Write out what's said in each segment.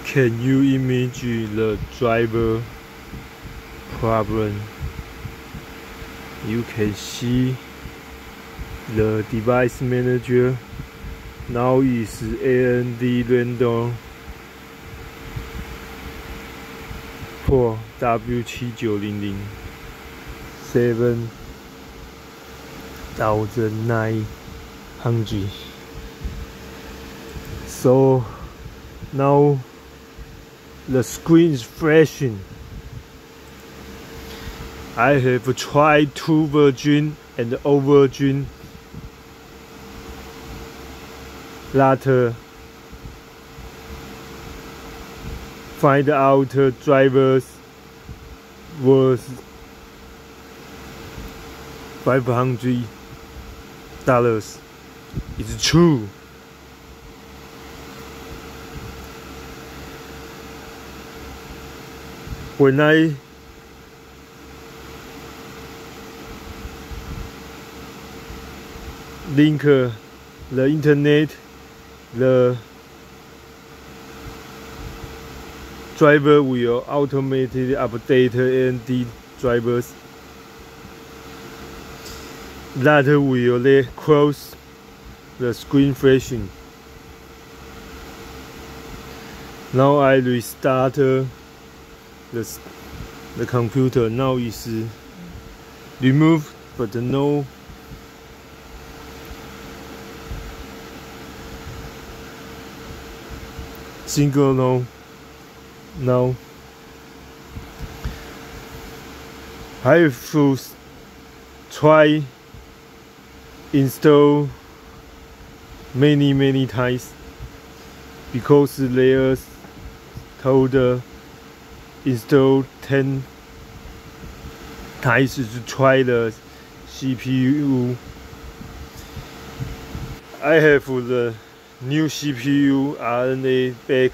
Can you imagine the driver problem? You can see the device manager now is AMD Random for W7900 7900. So now the screen is flashing. I have tried 2 versions and old version that find out drivers was $500. It's true. When I link the internet, the driver will automatically update AMD drivers that will close the screen flashing. Now I restart the computer. Now is removed, but no single no. Now I have to try install many times because they told install 10 times to try the CPU. I have the new CPU RNA back.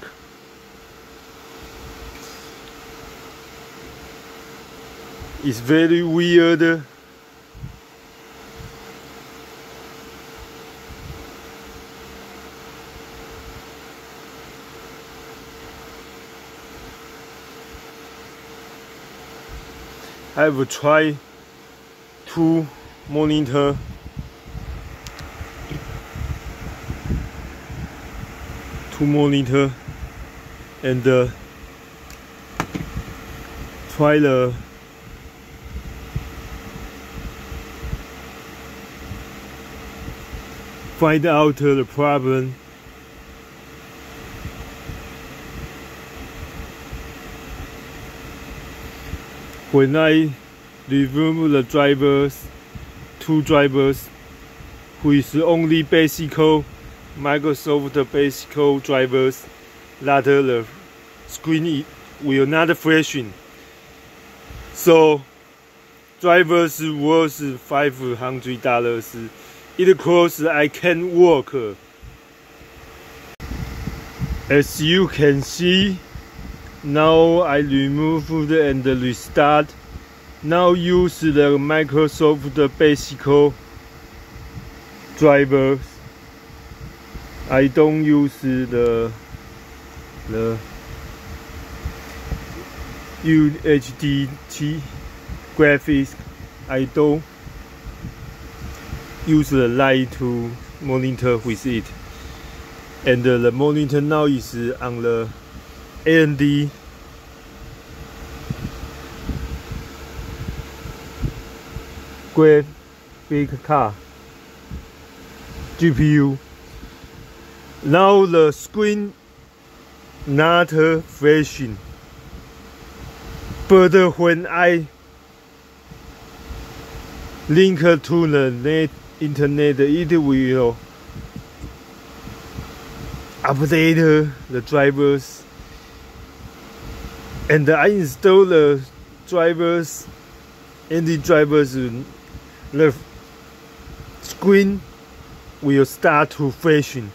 It's very weird. I will try 2 monitors. And try the find out the problem. When I remove the drivers, 2 drivers, with only basic Microsoft basic drivers, that the screen will not flashing. So drivers worth $500. It close I can work. As you can see, now I removed and restart. Now use the Microsoft basic drivers. I don't use the UHD graphics. I don't use the light to monitor with it. And the monitor now is on the AMD graphic card GPU. Now the screen not flashing, but when I link to the internet, it will update the drivers, and I install the drivers and the drivers. The screen will start to flashing.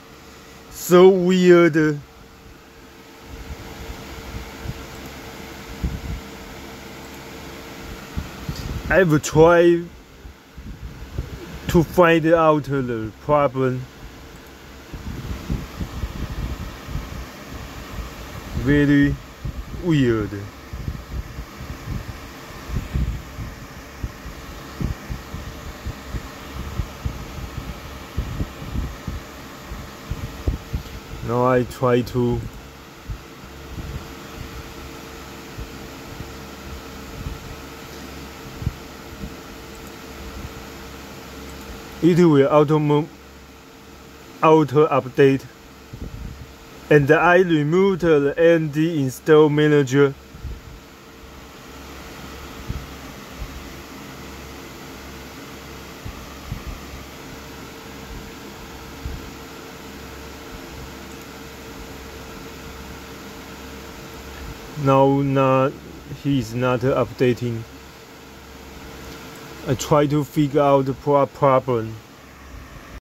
So weird. I will try to find out the problem. very weird. Now I try to it will auto update, and I removed the AMD install manager. Now he's not updating. I try to figure out the problem.